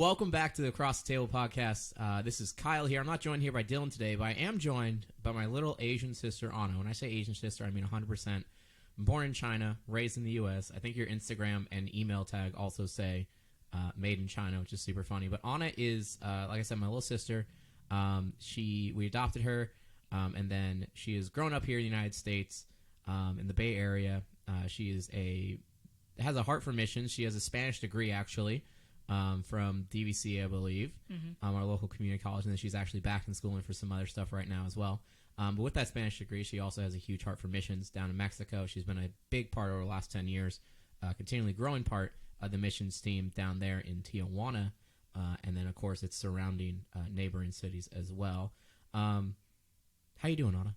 Welcome back to the Across the Table podcast. This is Kyle here. I'm not joined here by Dylan today, but I am joined by my little Asian sister, Anna. When I say Asian sister, I mean 100%. Born in China, raised in the U.S. I think your Instagram and email tag also say made in China, which is super funny. But Anna is, like I said, my little sister. We adopted her, and then she has grown up here in the United States, in the Bay Area. She has a heart for missions. She has a Spanish degree, actually. From DVC, I believe, our local community college, and then she's actually back in schooling for some other stuff right now as well. But with that Spanish degree, she also has a huge heart for missions down in Mexico. She's been a big part over the last 10 years, continually growing part of the missions team down there in Tijuana, and then, of course, its surrounding neighboring cities as well. How you doing, Anna?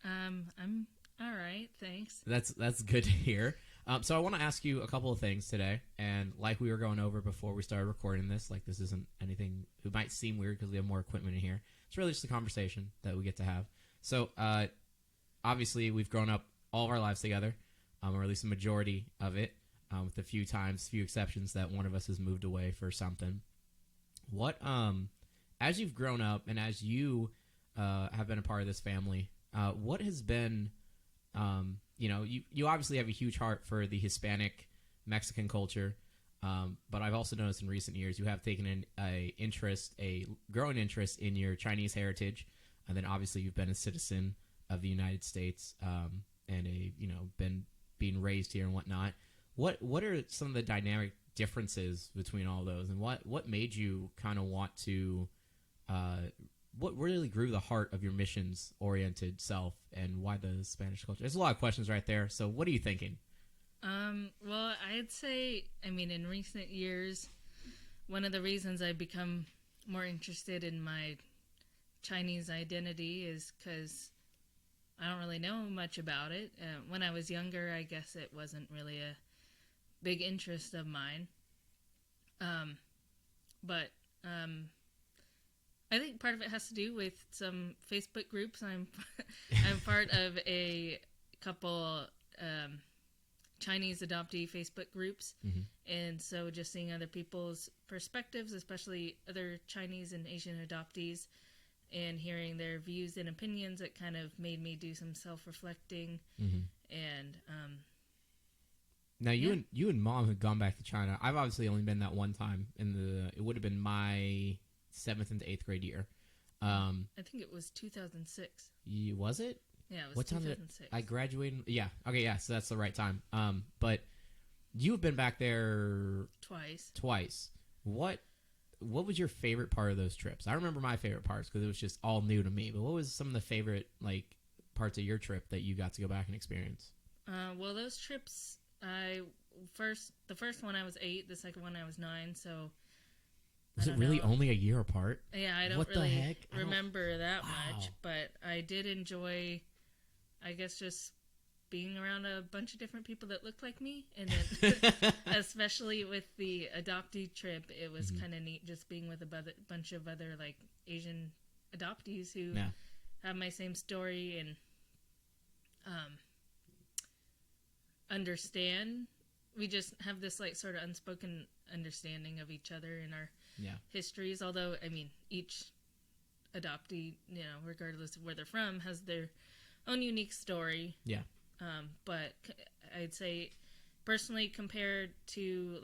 I'm all right, thanks. That's good to hear. So I want to ask you a couple of things today, and like we were going over before we started recording this, like this isn't anything, it might seem weird because we have more equipment in here. It's really just a conversation that we get to have. So obviously we've grown up all of our lives together, or at least the majority of it, with a few exceptions that one of us has moved away for something. What, as you've grown up and as you have been a part of this family, what has been... you obviously have a huge heart for the Hispanic Mexican culture, but I've also noticed in recent years you have taken a growing interest in your Chinese heritage, and then obviously you've been a citizen of the United States, and been being raised here and whatnot. What are some of the dynamic differences between all those, and what made you kind of want to what really grew the heart of your missions-oriented self, and why the Spanish culture? There's a lot of questions right there, so what are you thinking? Well, I'd say, in recent years, one of the reasons I've become more interested in my Chinese identity is because I don't really know much about it. When I was younger, I guess it wasn't really a big interest of mine. But I think part of it has to do with some Facebook groups. I'm part of a couple Chinese adoptee Facebook groups, and so just seeing other people's perspectives, especially other Chinese and Asian adoptees, and hearing their views and opinions, it kind of made me do some self-reflecting. And now you and Mom had gone back to China. I've obviously only been that one time. It would have been my 7th and 8th grade year. I think it was 2006. Was it? Yeah, it was what 2006. Time did I graduated? Yeah. Okay, yeah, so that's the right time. But you've been back there twice. What was your favorite part of those trips? I remember my favorite parts because it was just all new to me. But what was some of the favorite parts of your trip that you got to go back and experience? Well, those trips, the first one I was 8, the second one I was 9, so... Was it really only a year apart? Yeah, I don't really remember that much, but I did enjoy, I guess, just being around a bunch of different people that looked like me, and then, especially with the adoptee trip, it was kind of neat just being with a bunch of other Asian adoptees who have my same story and understand. We just have this sort of unspoken understanding of each other and our histories, although each adoptee, regardless of where they're from, has their own unique story. But I'd say personally, compared to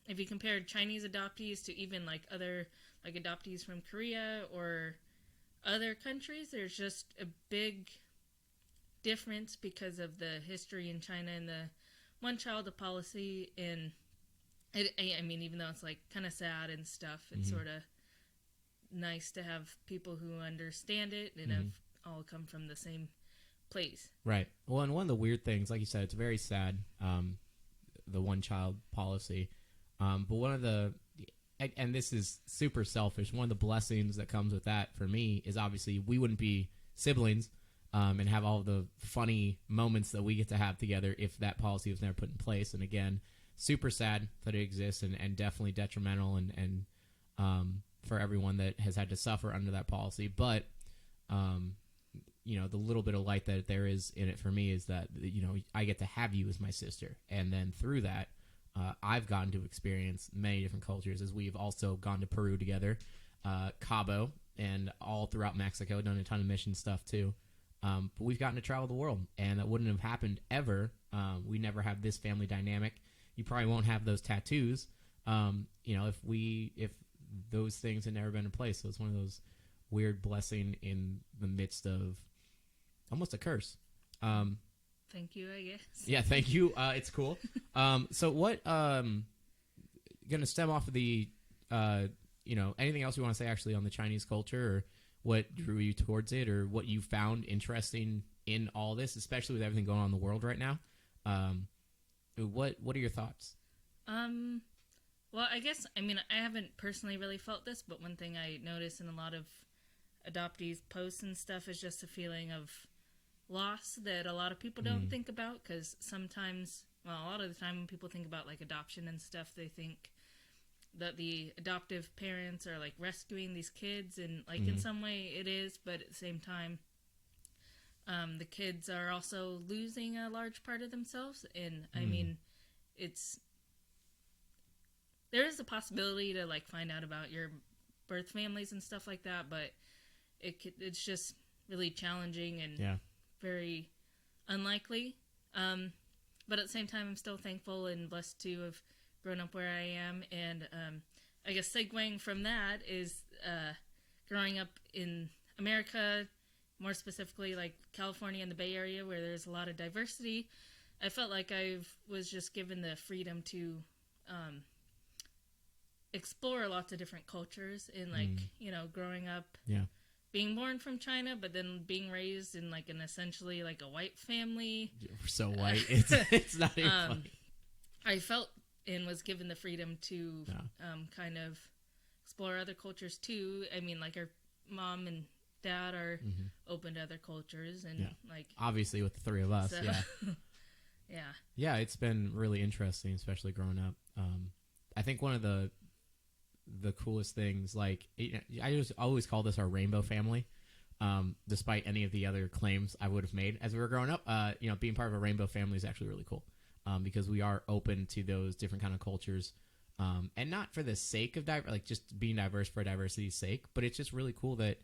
if you compared Chinese adoptees to even other adoptees from Korea or other countries, there's just a big difference because of the history in China and the one-child policy. And even though it's kind of sad and stuff, it's sort of nice to have people who understand it and have all come from the same place. Right. Well, and one of the weird things, like you said, it's very sad, the one-child policy. But one of the, and this is super selfish, one of the blessings that comes with that for me is obviously we wouldn't be siblings and have all the funny moments that we get to have together if that policy was never put in place. And again, super sad that it exists, and definitely detrimental and for everyone that has had to suffer under that policy. But the little bit of light that there is in it for me is that I get to have you as my sister, and then through that I've gotten to experience many different cultures as we've also gone to Peru together, Cabo, and all throughout Mexico, done a ton of mission stuff too. But we've gotten to travel the world, and that wouldn't have happened ever. We never have this family dynamic. You probably won't have those tattoos, if those things had never been in place. So it's one of those weird blessing in the midst of almost a curse. Thank you, I guess. Yeah, thank you. It's cool. So what, going to stem off of the, anything else you want to say actually on the Chinese culture, or what drew you towards it, or what you found interesting in all this, especially with everything going on in the world right now? What are your thoughts? Well, I guess, I haven't personally really felt this, but one thing I notice in a lot of adoptees' posts and stuff is just a feeling of loss that a lot of people don't think about, because sometimes, well, a lot of the time when people think about like adoption and stuff, they think that the adoptive parents are like rescuing these kids, and like in some way it is, but at the same time, the kids are also losing a large part of themselves. And there is a possibility to like find out about your birth families and stuff like that, but it's just really challenging and very unlikely. But at the same time, I'm still thankful and blessed to have grown up where I am. And I guess segueing from that is growing up in America, more specifically like California and the Bay Area, where there's a lot of diversity. I felt like I was just given the freedom to explore lots of different cultures, and like growing up being born from China, but then being raised in like an essentially like a white family. We're so white. It's not even funny. I felt and was given the freedom to kind of explore other cultures too. I mean, like our mom and dad are open to other cultures, and like obviously with the three of us, so, yeah, it's been really interesting, especially growing up. I think one of the coolest things, like, I just always call this our rainbow family, despite any of the other claims I would have made as we were growing up. Being part of a rainbow family is actually really cool, because we are open to those different kind of cultures, and not for the sake of just being diverse for diversity's sake, but it's just really cool that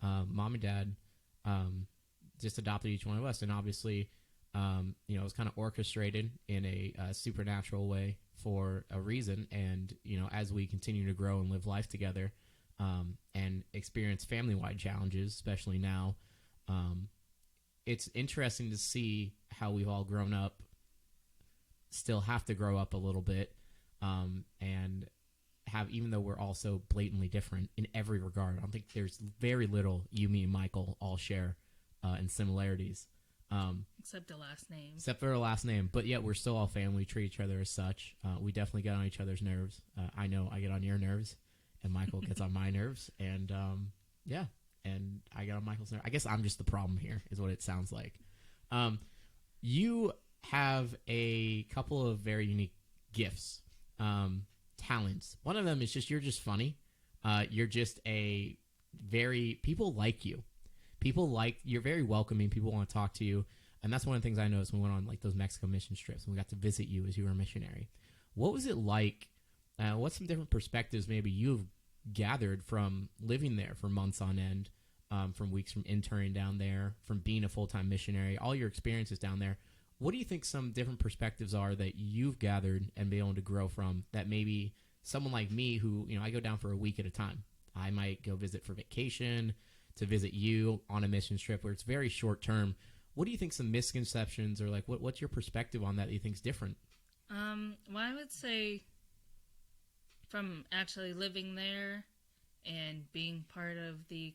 mom and dad just adopted each one of us, and obviously it was kind of orchestrated in a supernatural way for a reason. And as we continue to grow and live life together, and experience family-wide challenges, especially now, it's interesting to see how we've all grown up, still have to grow up a little bit, and have, even though we're all so blatantly different in every regard. I don't think there's very little you, me, and Michael all share in similarities. Except the last name. Except for our last name. But yet we're still all family. We treat each other as such. We definitely get on each other's nerves. I know I get on your nerves, and Michael gets on my nerves. And, and I get on Michael's nerves. I guess I'm just the problem here, is what it sounds like. You have a couple of very unique gifts, talents. One of them is just, you're just funny. You're just people like you. You're very welcoming. People want to talk to you. And that's one of the things I noticed when we went on like those Mexico mission trips, and we got to visit you as you were a missionary. What was it like? What's some different perspectives maybe you've gathered from living there for months on end, from weeks, from interning down there, from being a full-time missionary, all your experiences down there? What do you think some different perspectives are that you've gathered and been able to grow from, that maybe someone like me who, I go down for a week at a time. I might go visit for vacation, to visit you on a mission trip where it's very short term. What do you think some misconceptions, or like what's your perspective on that you think is different? Well, I would say from actually living there and being part of the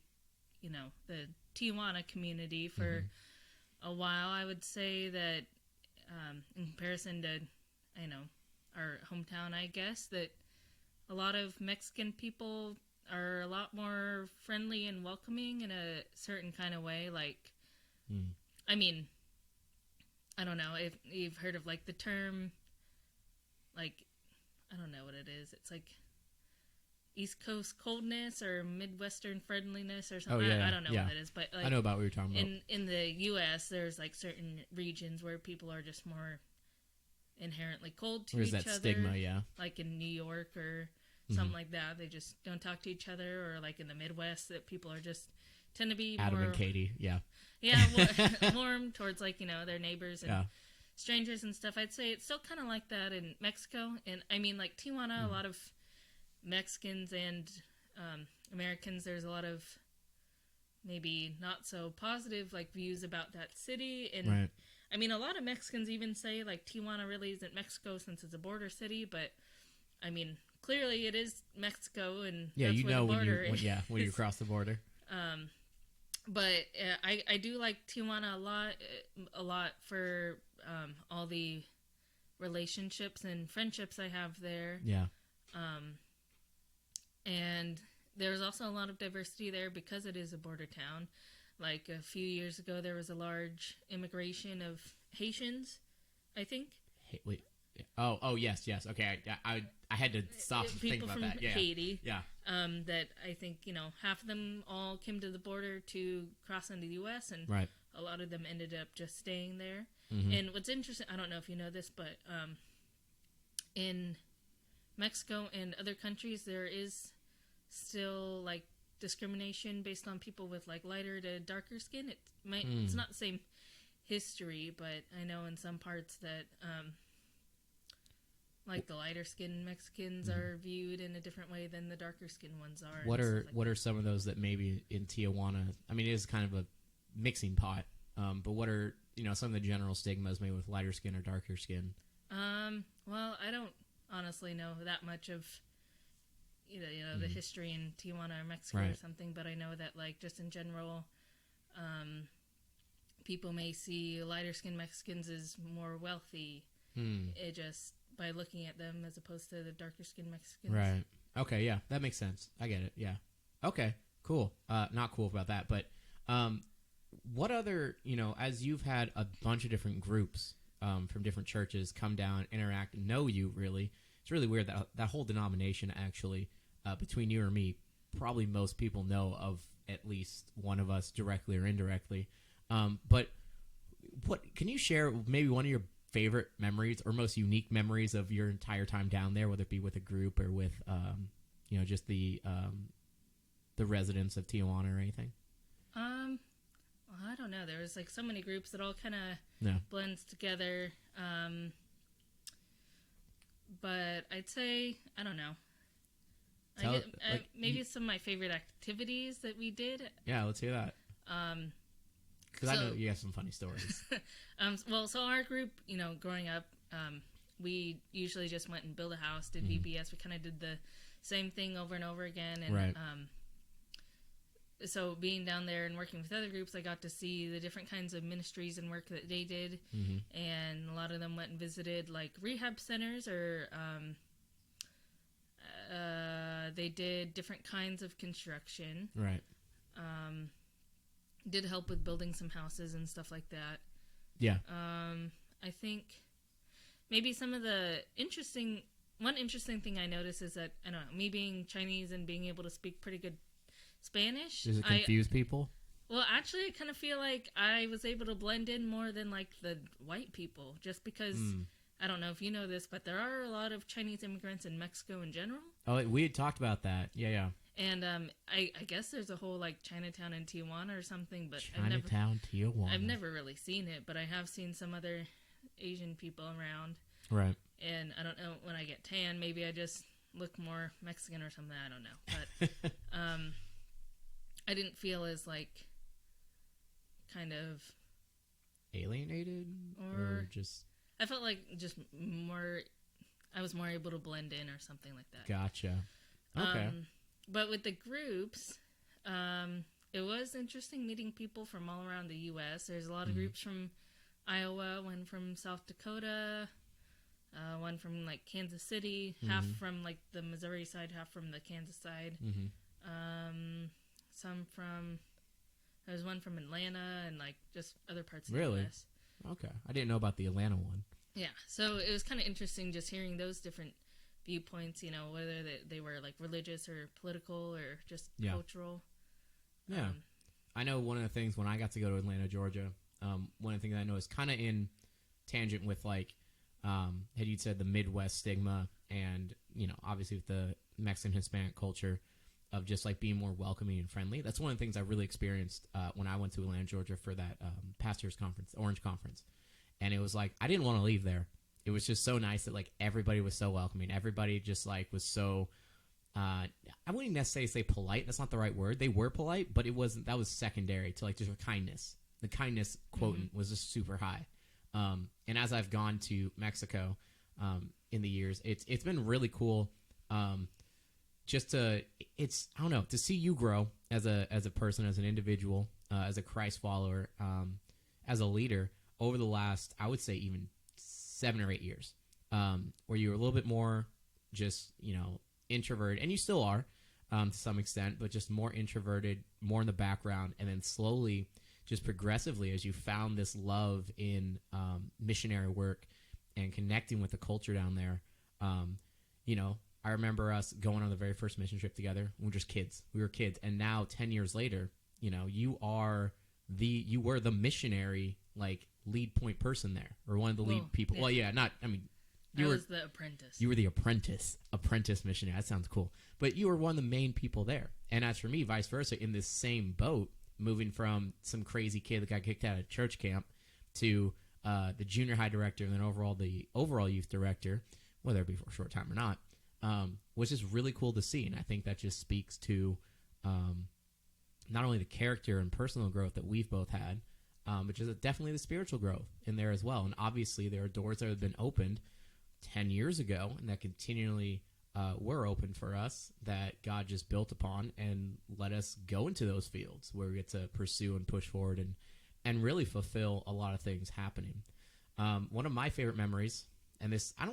Tijuana community for a while, I would say that in comparison to, our hometown, I guess, that a lot of Mexican people are a lot more friendly and welcoming in a certain kind of way. Like, I don't know if you've heard of like the term, like, I don't know what it is. It's like East Coast coldness or Midwestern friendliness or something. I don't know what it is, but like, I know about what you're talking about. In the U.S., there's like certain regions where people are just more inherently cold to There's each that other. stigma, yeah. Like in New York or something like that. They just don't talk to each other. Or like in the Midwest, that people are just tend to be Adam more... and Katie, yeah. Yeah, warm towards like, their neighbors and strangers and stuff. I'd say it's still kind of like that in Mexico. And I mean, like Tijuana, a lot of Mexicans and Americans, there's a lot of maybe not so positive like views about that city. And I mean, a lot of Mexicans even say like Tijuana really isn't Mexico since it's a border city, but I mean, clearly it is Mexico, and that's where the border is. When you cross the border. But I do like Tijuana a lot for all the relationships and friendships I have there. Yeah. And there's also a lot of diversity there because it is a border town. Like a few years ago, there was a large immigration of Haitians, I think. Hey, wait. Oh, yes. Okay, I had to stop and think about that. Yeah. Haiti. Yeah. That I think, half of them all came to the border to cross into the U.S. and a lot of them ended up just staying there. Mm-hmm. And what's interesting, I don't know if you know this, but in Mexico and other countries, there is still like discrimination based on people with like lighter to darker skin. It's not the same history, but I know in some parts that like the lighter skinned Mexicans are viewed in a different way than the darker skinned ones are. What are some of those that maybe in Tijuana? I mean, it is kind of a mixing pot. But what are some of the general stigmas maybe with lighter skin or darker skin? Well, I don't honestly know that much of the history in Tijuana or Mexico or something, but I know that like just in general, people may see lighter skinned Mexicans as more wealthy. It just by looking at them as opposed to the darker skinned Mexicans. Right. Okay. Yeah, that makes sense. I get it. Yeah. Okay. Cool. Not cool about that, but what other as you've had a bunch of different groups from different churches come down, interact, know you really. It's really weird that whole denomination actually between you or me, probably most people know of at least one of us directly or indirectly. But what can you share maybe one of your favorite memories or most unique memories of your entire time down there, whether it be with a group or with just the residents of Tijuana or anything? Well, I don't know. There was like so many groups that all kind of blends together. But I'd say, I don't know. Maybe some of my favorite activities that we did. Yeah, let's hear that. Because I know you have some funny stories. So our group, growing up, we usually just went and built a house, did VBS. We kind of did the same thing over and over again. And so being down there and working with other groups, I got to see the different kinds of ministries and work that they did. Mm-hmm. And a lot of them went and visited like rehab centers or they did different kinds of construction. Right. Did help with building some houses and stuff like that. Yeah. I think maybe some of the one interesting thing I noticed is that, I don't know, me being Chinese and being able to speak pretty good Spanish. Does it confuse people? Well, actually, I kind of feel like I was able to blend in more than like the white people, just because, I don't know if you know this, but there are a lot of Chinese immigrants in Mexico in general. Oh, we had talked about that. Yeah. And I guess there's a whole like Chinatown in Tijuana or something, but Tijuana. I've never really seen it, but I have seen some other Asian people around. Right. And I don't know, when I get tan, maybe I just look more Mexican or something. I don't know. But I didn't feel as like kind of alienated or just... I felt like just more... I was more able to blend in or something like that. Gotcha. Okay. But with the groups, it was interesting meeting people from all around the U.S. There's a lot of groups from Iowa, one from South Dakota, one from like Kansas City, half from like the Missouri side, half from the Kansas side. There's one from Atlanta and like just other parts of the U.S. Okay. I didn't know about the Atlanta one. Yeah. So it was kind of interesting just hearing those different viewpoints, whether they were like religious or political or just cultural. Yeah. I know one of the things when I got to go to Atlanta, Georgia, one of the things I know is kind of in tangent with like had you said the Midwest stigma, and obviously with the Mexican Hispanic culture of just like being more welcoming and friendly. That's one of the things I really experienced when I went to Atlanta, Georgia for that pastors conference, Orange conference, and it was like I didn't want to leave there. It was just so nice that like everybody was so welcoming. Everybody just like was so. I wouldn't necessarily say polite. That's not the right word. They were polite, but it wasn't. That was secondary to like just kindness. The kindness quotient was just super high. And as I've gone to Mexico in the years, it's been really cool. Just to I don't know, to see you grow as a person, as an individual, as a Christ follower, as a leader over the last, I would say even 7 or 8 years, where you were a little bit more just introverted, and you still are to some extent, but just more introverted, more in the background, and then slowly, just progressively, as you found this love in missionary work and connecting with the culture down there. I remember us going on the very first mission trip together. We were just kids. We were kids, and now 10 years later, you were the missionary like lead point person there, or one of the lead people. Yeah. Well, yeah, not. I mean, I was the apprentice. You were the apprentice missionary. That sounds cool. But you were one of the main people there. And as for me, vice versa, in this same boat, moving from some crazy kid that got kicked out of church camp to the junior high director, and then the overall youth director, whether it be for a short time or not, was just really cool to see. And I think that just speaks to not only the character and personal growth that we've both had, but just definitely the spiritual growth in there as well. And obviously there are doors that have been opened 10 years ago and that continually were open for us, that God just built upon and let us go into those fields where we get to pursue and push forward and really fulfill a lot of things happening. One of my favorite memories, and this, I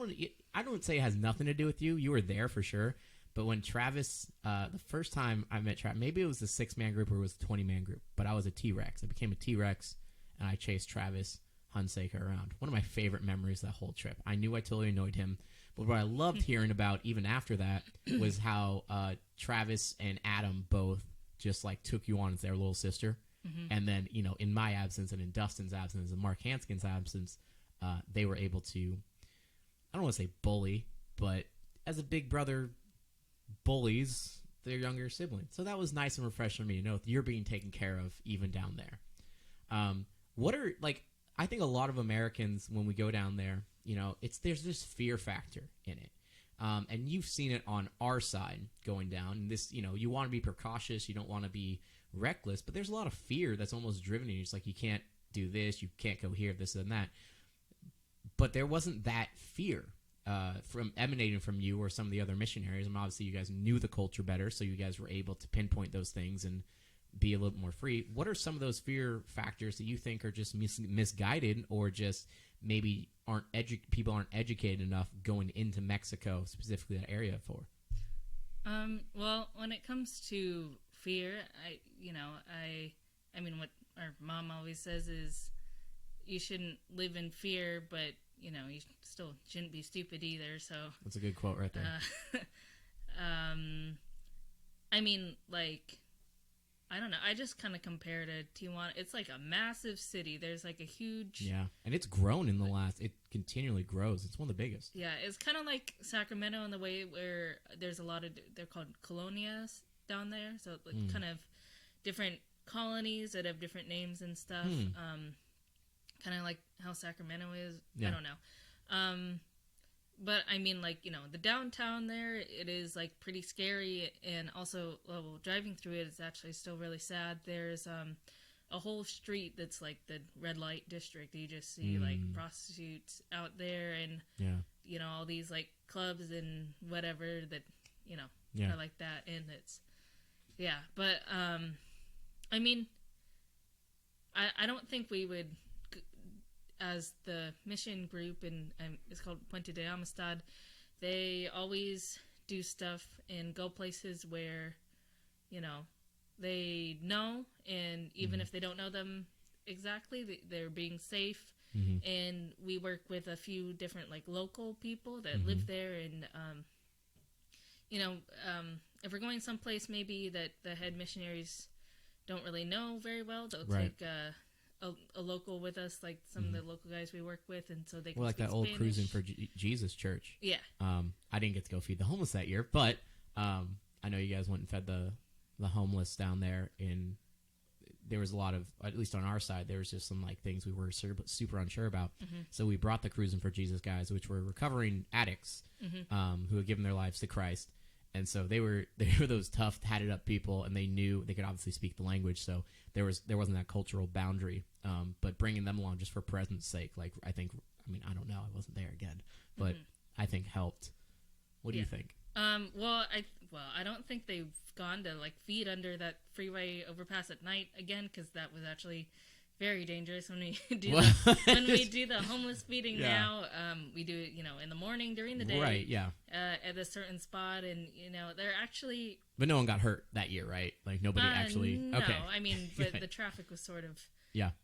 don't say it has nothing to do with you. You were there for sure. But when Travis, the first time I met Travis, maybe it was the 6-man group or it was the 20-man group, but I was a T-Rex. I became a T-Rex, and I chased Travis Hunsaker around. One of my favorite memories of that whole trip. I knew I totally annoyed him, but what I loved hearing about even after that was how Travis and Adam both just like took you on as their little sister. Mm-hmm. And then, in my absence and in Dustin's absence and Mark Hanskin's absence, they were able to, I don't want to say bully, but as a big brother bullies their younger siblings. So that was nice and refreshing for me to know you're being taken care of even down there. I think a lot of Americans, when we go down there, there's this fear factor in it. And you've seen it on our side going down. And this, you want to be precautious. You don't want to be reckless. But there's a lot of fear that's almost driven in you. It's like, you can't do this. You can't go here, this and that. But there wasn't that fear from emanating from you or some of the other missionaries. And obviously you guys knew the culture better, so you guys were able to pinpoint those things and be a little bit more free. What are some of those fear factors that you think are just misguided, or just maybe people aren't educated enough going into Mexico, specifically that area for? Well, when it comes to fear, I mean, what our mom always says is you shouldn't live in fear, but you still shouldn't be stupid either. So that's a good quote right there. I mean, like, I don't know. I just kind of compare it to Tijuana. It's like a massive city. There's like a huge... Yeah, and it's grown in the last... It continually grows. It's one of the biggest. Yeah, it's kind of like Sacramento in the way where there's a lot of... They're called colonias down there. So like kind of different colonies that have different names and stuff. Kind of like how Sacramento is. Yeah. I don't know. But I mean, like, the downtown there, it is like pretty scary. And also, driving through it is actually still really sad. There's a whole street that's like the red light district. You just see like prostitutes out there, and all these like clubs and whatever that are like that. And it's but I mean, I don't think we would, as the mission group, and it's called Puente de Amistad, they always do stuff and go places where, they know, and even if they don't know them exactly, they're being safe. Mm-hmm. And we work with a few different like local people that live there, and if we're going someplace maybe that the head missionaries don't really know very well, they'll take a local with us, like some of the local guys we work with, and so they can like speak that old Spanish. Cruising for Jesus church. Yeah. I didn't get to go feed the homeless that year, but I know you guys went and fed the homeless down there. There was a lot of, at least on our side, there was just some like things we were super unsure about. So we brought the Cruising for Jesus guys, which were recovering addicts who had given their lives to Christ. And so they were those tough, hatted up people, and they knew they could obviously speak the language. So there wasn't that cultural boundary. But bringing them along just for presence sake, like I don't know, I wasn't there again, but I think helped. What do you think? I don't think they've gone to like feed under that freeway overpass at night again, because that was actually very dangerous when we do the homeless feeding now. We do it, in the morning during the day, right? Yeah, at a certain spot, and they're actually. But no one got hurt that year, right? Like nobody actually. No, okay. I mean, but the traffic was sort of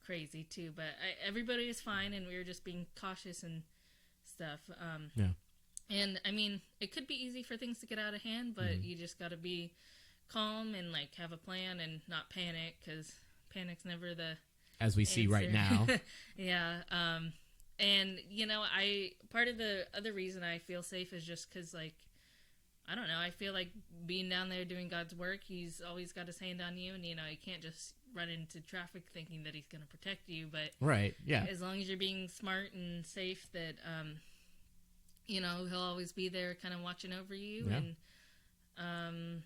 crazy too. But everybody was fine, and we were just being cautious and stuff. And I mean, it could be easy for things to get out of hand, but you just got to be calm and like have a plan and not panic, because panic's never the as we see right now. Yeah. And part of the other reason I feel safe is just because, like, I don't know, I feel like being down there doing God's work, He's always got His hand on you, and you can't just run into traffic thinking that He's going to protect you. But right, yeah, as long as you're being smart and safe, that He'll always be there, kind of watching over you, and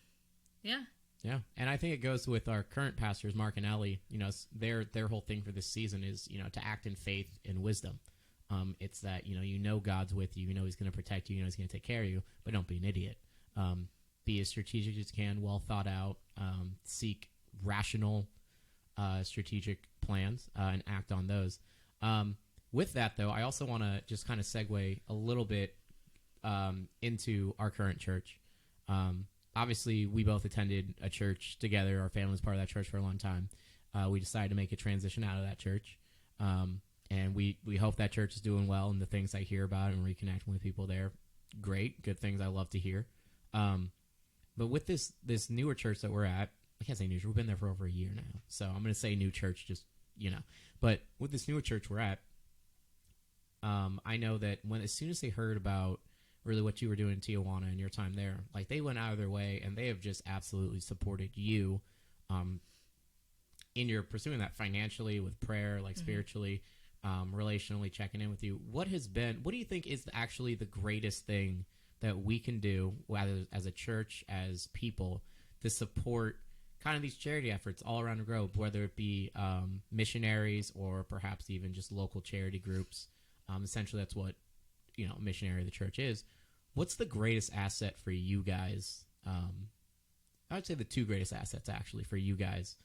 Yeah, and I think it goes with our current pastors, Mark and Ellie. Their whole thing for this season is to act in faith and wisdom. It's that God's with you, He's going to protect you, He's going to take care of you, but don't be an idiot. Be as strategic as you can, well thought out. Seek rational, strategic plans and act on those. With that, though, I also want to just kind of segue a little bit into our current church. Obviously, we both attended a church together. Our family was part of that church for a long time. We decided to make a transition out of that church. And we hope that church is doing well, and the things I hear about and reconnecting with people there, great, good things I love to hear. But with this newer church that we're at, I can't say new church. We've been there for over a year now. So I'm going to say new church, just, But with this newer church we're at, I know that as soon as they heard about really what you were doing in Tijuana and your time there, like they went out of their way and they have just absolutely supported you in your pursuing that financially, with prayer, like spiritually, relationally, checking in with you. What do you think is actually the greatest thing that we can do, whether as a church, as people, to support kind of these charity efforts all around the globe, whether it be missionaries or perhaps even just local charity groups? Essentially, that's what a missionary of the church is. What's the greatest asset for you guys? I would say the two greatest assets actually for you guys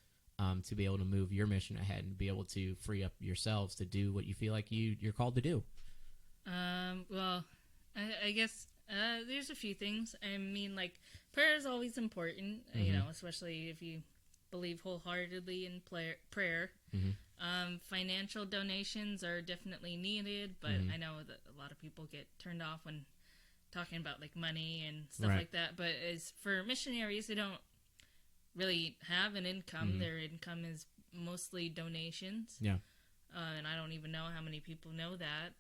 to be able to move your mission ahead and be able to free up yourselves to do what you feel like you're called to do. Well, I guess there's a few things. I mean, like, prayer is always important, especially if you believe wholeheartedly in prayer. Financial donations are definitely needed, but I know that a lot of people get turned off when talking about like money and stuff like that. But as for missionaries, they don't really have an income. Their income is mostly donations. Yeah. And I don't even know how many people know that.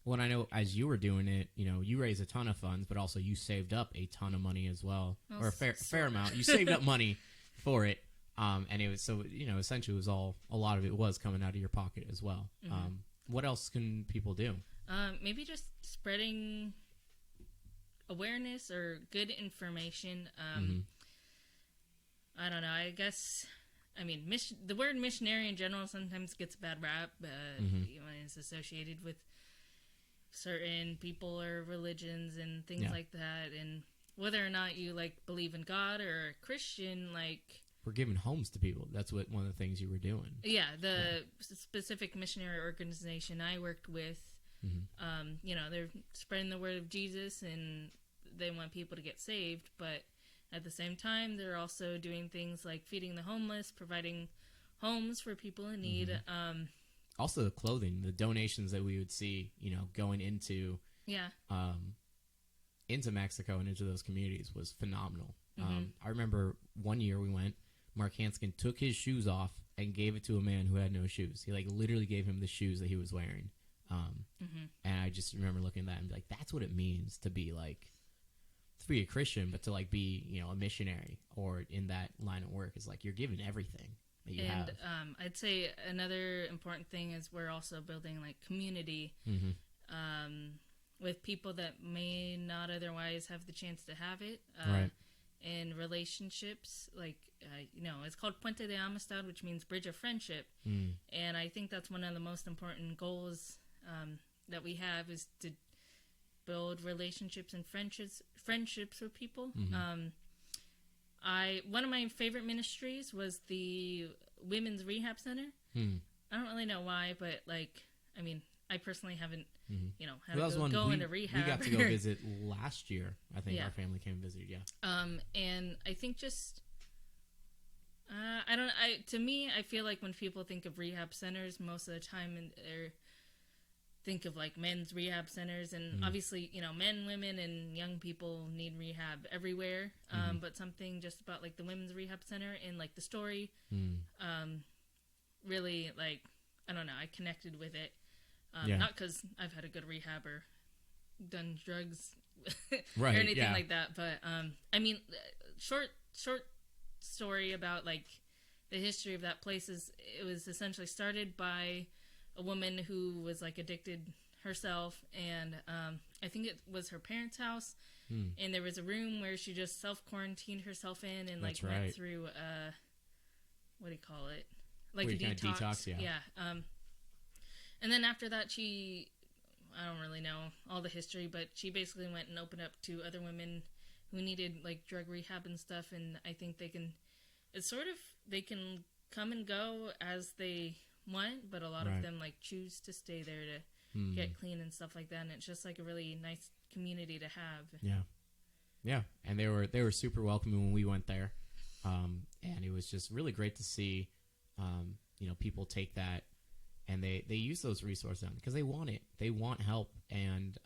Well, I know as you were doing it, you raised a ton of funds, but also you saved up a ton of money as well, or a fair amount. You saved up money for it. And it was essentially it was a lot of it was coming out of your pocket as well. What else can people do? Maybe just spreading awareness or good information. I don't know. I guess, the word missionary in general sometimes gets a bad rap. It's associated with certain people or religions and things like that. And whether or not you believe in God or a Christian, we're giving homes to people. That's one of the things you were doing. Yeah, the specific missionary organization I worked with, they're spreading the word of Jesus and they want people to get saved. But at the same time, they're also doing things like feeding the homeless, providing homes for people in need. Also the clothing, the donations that we would see, going into Mexico and into those communities was phenomenal. I remember one year we went, Mark Hanskin took his shoes off and gave it to a man who had no shoes. He like literally gave him the shoes that he was wearing. And I just remember looking at that and be like, that's what it means to be like, to be a Christian, but to like be, you know, a missionary or in that line of work is like, you're given everything that you have. And I'd say another important thing is we're also building like community, with people that may not otherwise have the chance to have it. Right. And relationships, like, you know, it's called Puente de Amistad, which means bridge of friendship. And I think that's one of the most important goals that we have, is to build relationships and friendships with people. One of my favorite ministries was the Women's Rehab Center. I don't really know why, but like, I mean, I personally haven't, you know, had to go into rehab. We got to go visit last year. I think our family came and visited. Yeah. And I think just, to me, I feel like when people think of rehab centers, most of the time they think of like men's rehab centers, and obviously, you know, men, women, and young people need rehab everywhere. But something just about like the Women's Rehab Center and like the story, really, like, I don't know, I connected with it. Not because I've had a good rehab or done drugs or anything like that, but I mean, short story about like the history of that place is it was essentially started by a woman who was like addicted herself, and I think it was her parents' house, and there was a room where she just self-quarantined herself in and like went through what do you call it, like a detox. And then after that, I don't really know all the history, but she basically went and opened up to other women who needed like drug rehab and stuff. And I think they can come and go as they want, but a lot of them like choose to stay there to get clean and stuff like that. And it's just like a really nice community to have. Yeah. And they were super welcoming when we went there. And it was just really great to see, you know, people take that and they use those resources because they want it. They want help, and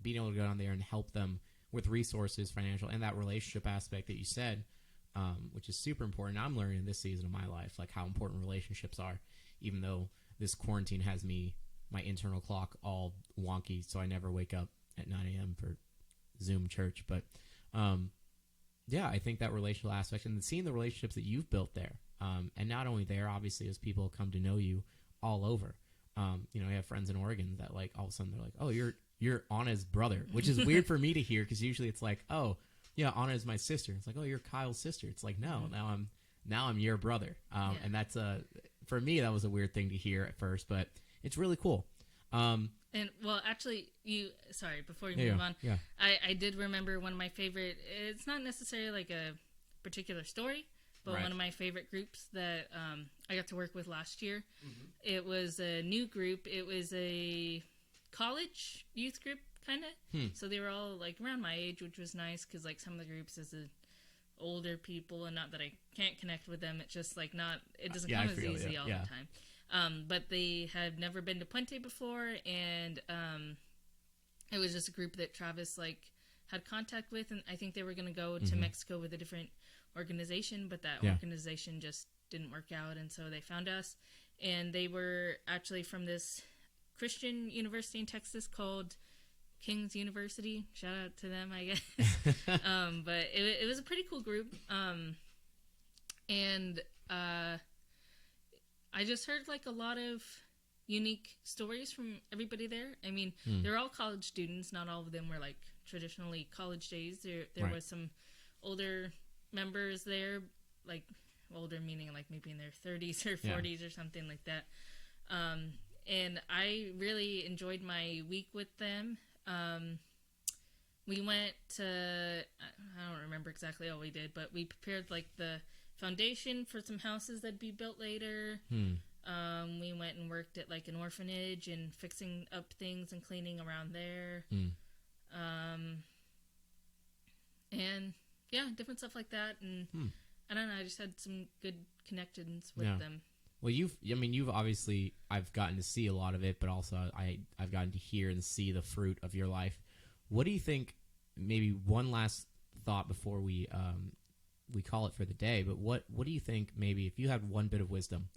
being able to go down there and help them with resources, financial, and that relationship aspect that you said, which is super important. I'm learning this season of my life, like how important relationships are, even though this quarantine has my internal clock all wonky, so I never wake up at 9 a.m. for Zoom church. But yeah, I think that relational aspect and seeing the relationships that you've built there, and not only there, obviously, as people come to know you all over. You know, I have friends in Oregon that like all of a sudden they're like, "Oh, you're Anna's brother," which is weird for me to hear because usually it's like, "Oh, yeah, Anna is my sister." It's like, "Oh, you're Kyle's sister." It's like, "No, now I'm your brother." And that's for me that was a weird thing to hear at first, but it's really cool. And well, actually, before you move on, I did remember one of my favorite. It's not necessarily like a particular story, but one of my favorite groups that I got to work with last year. It was a new group. It was a college youth group, kind of. So they were all like around my age, which was nice because like some of the groups is older people, and not that I can't connect with them. It's just like it doesn't come as easy all the time. But they had never been to Puente before, and it was just a group that Travis like had contact with, and I think they were going to go to Mexico with a different organization, but that organization just didn't work out, and so they found us, and they were actually from this Christian university in Texas called King's University. Shout out to them, I guess. But it was a pretty cool group, and I just heard like a lot of unique stories from everybody there. I mean, they're all college students. Not all of them were like traditionally college days. There was some older members there, like older meaning like maybe in their 30s or 40s or something like that. And I really enjoyed my week with them. We went to, I don't remember exactly all we did, but we prepared like the foundation for some houses that'd be built later. We went and worked at like an orphanage and fixing up things and cleaning around there. And yeah, different stuff like that. And I don't know, I just had some good connections with them. Well, you've obviously, I've gotten to see a lot of it, but also I've gotten to hear and see the fruit of your life. What do you think, maybe one last thought before we we call it for the day. But what do you think, maybe if you had one bit of wisdom,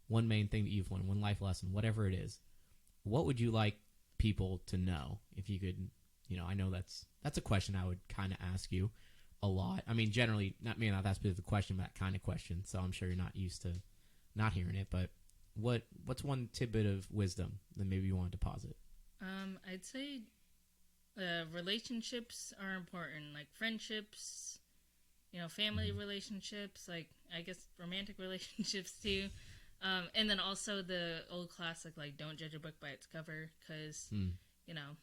one main thing that you've learned, one life lesson, whatever it is, what would you like people to know? If you could, I know that's a question I would kind of ask you a lot. I mean, generally, not that specific question, but that kind of question. So I'm sure you're not used to not hearing it. But what's one tidbit of wisdom that maybe you want to deposit? I'd say relationships are important, like friendships, family relationships, like I guess romantic relationships too. And then also the old classic, like, don't judge a book by its cover, because,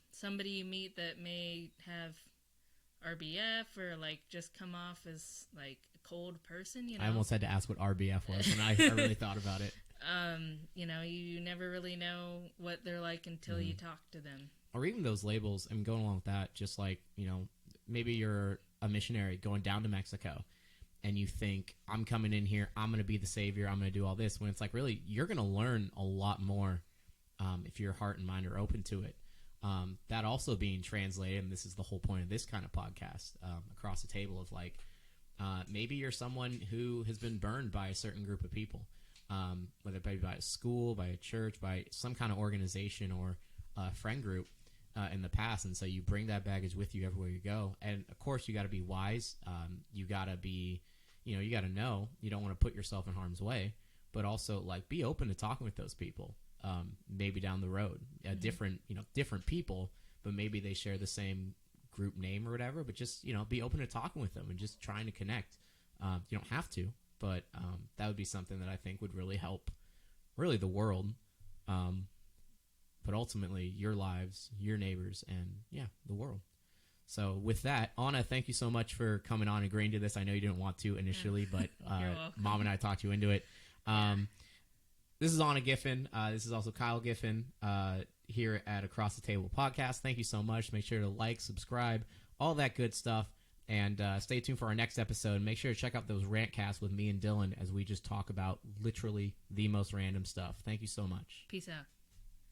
somebody you meet that may have RBF or, like, just come off as, like, a cold person, I almost had to ask what RBF was when I really thought about it. You never really know what they're like until you talk to them. Or even those labels, I mean, going along with that, just like, maybe you're a missionary going down to Mexico, and you think, I'm coming in here, I'm going to be the savior, I'm going to do all this, when it's like, really, you're going to learn a lot more if your heart and mind are open to it. That also being translated, and this is the whole point of this kind of podcast, across the table of, like, maybe you're someone who has been burned by a certain group of people, whether it be by a school, by a church, by some kind of organization or a friend group in the past, and so you bring that baggage with you everywhere you go. And, of course, you got to be wise. You got to be... you got to know you don't want to put yourself in harm's way, but also, like, be open to talking with those people. Maybe down the road, different people, but maybe they share the same group name or whatever. But just be open to talking with them and just trying to connect. You don't have to, but that would be something that I think would really help, really the world, but ultimately your lives, your neighbors, and the world. So with that, Anna, thank you so much for coming on and agreeing to this. I know you didn't want to initially, but Mom and I talked you into it. This is Anna Giffin. This is also Kyle Giffin here at Across the Table Podcast. Thank you so much. Make sure to like, subscribe, all that good stuff. And stay tuned for our next episode. Make sure to check out those rant casts with me and Dylan as we just talk about literally the most random stuff. Thank you so much. Peace out.